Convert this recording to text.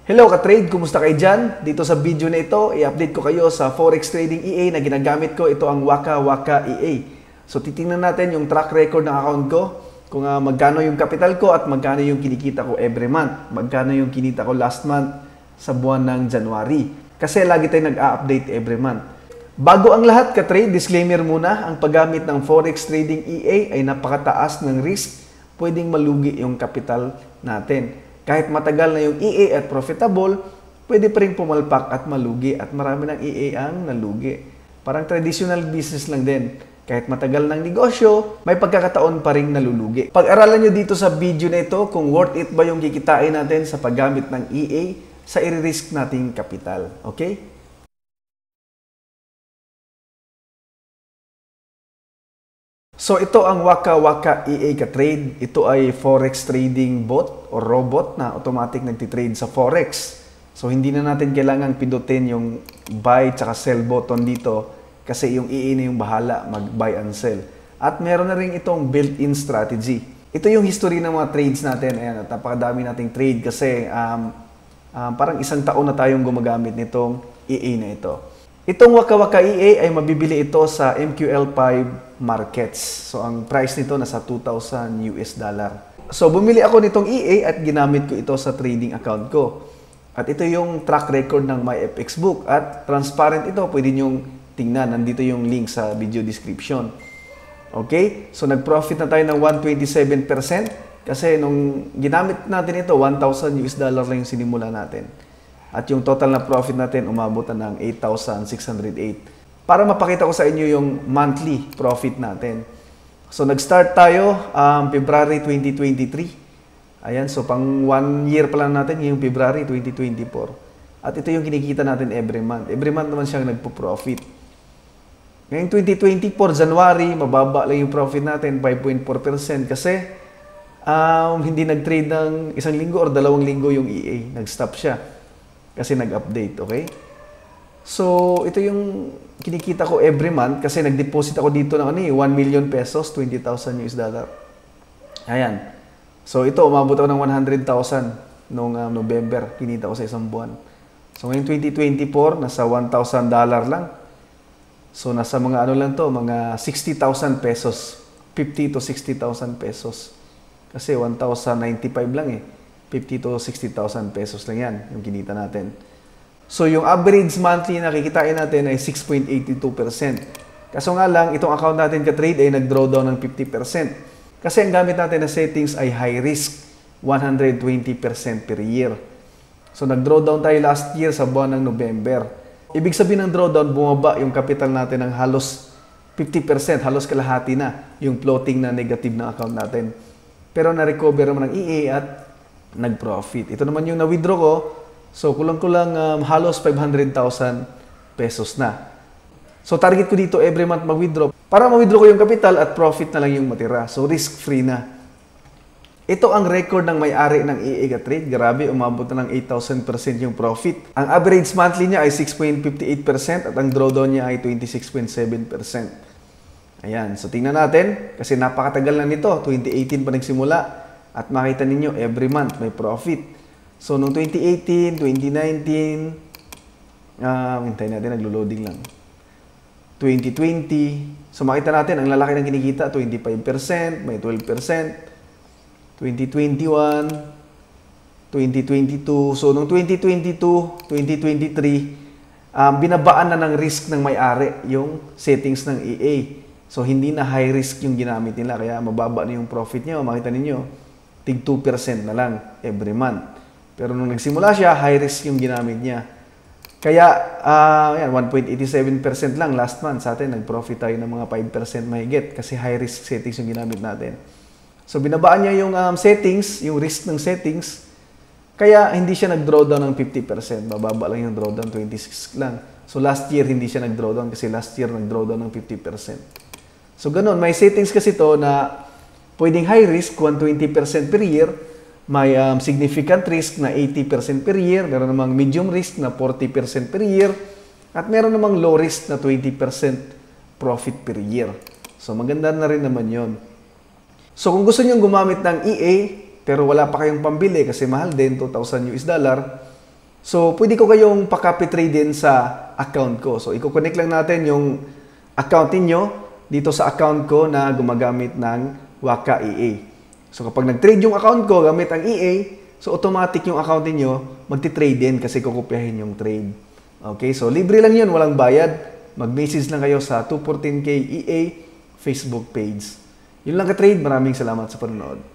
Hello ka-trade! Kumusta kayo dyan? Dito sa video na ito, i-update ko kayo sa Forex Trading EA na ginagamit ko. Ito ang Waka Waka EA. So titingnan natin yung track record ng account ko, kung magkano yung capital ko at magkano yung kinikita ko every month. Magkano yung kinita ko last month sa buwan ng January. Kasi lagi tayong nag-a-update every month. Bago ang lahat ka-trade, disclaimer muna, ang paggamit ng Forex Trading EA ay napakataas ng risk. Pwedeng malugi yung capital natin. Kahit matagal na yung EA at profitable, pwede pa rin pumalpak at malugi at marami ng EA ang nalugi. Parang traditional business lang din. Kahit matagal ng negosyo, may pagkakataon pa rin nalulugi. Pag-aralan nyo dito sa video na ito kung worth it ba yung kikitain natin sa paggamit ng EA sa i-risk nating kapital. Okay? So ito ang Waka Waka EA ka-trade. Ito ay Forex trading bot o robot na automatic nagtitrade sa Forex. So hindi na natin kailangan pindutin yung buy tsaka sell button dito kasi yung EA na yung bahala mag-buy and sell. At meron na rin itong built-in strategy. Ito yung history ng mga trades natin. Ayan, at napakadami nating trade kasi parang isang taon na tayong gumagamit nitong EA na ito. Itong Waka Waka EA ay mabibili ito sa MQL5 markets. So ang price nito nasa $2,000 US. So bumili ako nitong EA at ginamit ko ito sa trading account ko. At ito yung track record ng MyFXBook at transparent ito. Pwede nyong tingnan. Nandito yung link sa video description. Okay? So nag-profit na tayo ng 127% kasi nung ginamit natin ito, $1,000 US lang yung sinimula natin. At yung total na profit natin umabot na ng 8,608. Para mapakita ko sa inyo yung monthly profit natin. So nag-start tayo February 2023. Ayan, so pang 1 year pa lang natin yung February 2024. At ito yung kinikita natin every month. Every month naman siyang nagpo-profit. Ngayong 2024, January, mababa lang yung profit natin, 5.4% kasi hindi nag-trade ng isang linggo or 2 linggo yung EA. Nag-stop siya. Kasi nag-update, okay? So, ito yung kinikita ko every month kasi nag-deposit ako dito ng 1 million pesos, $20,000 US. Ayan. So, ito, umabot ako ng 100,000 noong November. Kinita ko sa isang buwan. So, ngayong 2024, nasa $1,000 lang. So, nasa mga ano lang to, mga 60,000 pesos. 50 to 60,000 pesos. Kasi 1,095 lang eh. 50 to 60,000 pesos lang yan, yung kinita natin. So, yung average monthly na kikitain natin ay 6.82%. Kaso nga lang, itong account natin ka-trade ay nag-draw down ng 50%. Kasi ang gamit natin na settings ay high risk, 120% per year. So, nag-draw down tayo last year sa buwan ng November. Ibig sabihin ng drawdown, bumaba yung capital natin ng halos 50%, halos kalahati na yung floating na negative ng account natin. Pero na-recover naman ng EA at nag-profit. Ito naman yung na-withdraw ko. So, kulang-kulang halos 500,000 pesos na. So, target ko dito every month mag-withdraw. Para ma-withdraw ko yung capital at profit na lang yung matira. So, risk-free na. Ito ang record ng may-ari ng EA ka-trade. Grabe, umabot na ng 8,000% yung profit. Ang average monthly niya ay 6.58% at ang drawdown niya ay 26.7%. Ayan. So, tingnan natin. Kasi napakatagal na nito. 2018 pa nagsimula. At makita ninyo, every month may profit. So, noong 2018, 2019, hintayin natin, naglo-loading lang. 2020, so makita natin, ang lalaki ng kinikita, 25%, may 12%. 2021, 2022. So, noong 2022, 2023, binabaan na ng risk ng may-ari yung settings ng EA. So, hindi na high risk yung ginamit nila, kaya mababa na yung profit niya. Makita ninyo, tig 2% na lang every month. Pero nung nagsimula siya, high risk yung ginamit niya. Kaya, 1.87% lang last month sa atin. Nag-profit tayo ng mga 5% mahigit kasi high risk settings yung ginamit natin. So, binabaan niya yung settings, yung risk ng settings. Kaya, hindi siya nag-drawdown ng 50%. Bababa lang yung drawdown, 26 lang. So, last year, hindi siya nag-drawdown kasi last year, nag-drawdown ng 50%. So, ganun. May settings kasi to na pwedeng high risk, 120% per year. May significant risk na 80% per year. Meron namang medium risk na 40% per year. At meron namang low risk na 20% profit per year. So, maganda na rin naman yon. So, kung gusto nyo gumamit ng EA, pero wala pa kayong pambili kasi mahal din, $2,000 US, So, pwede ko kayong pa-copy trade din sa account ko. So, i-connect lang natin yung account ninyo dito sa account ko na gumagamit ng Waka EA. So, kapag nag-trade yung account ko gamit ang EA, so automatic yung account ninyo magti-trade din kasi kukopyahin yung trade. Okay? So, libre lang yun, walang bayad. Mag-message lang kayo sa 214K EA Facebook page. Yun lang ka-trade. Maraming salamat sa panonood.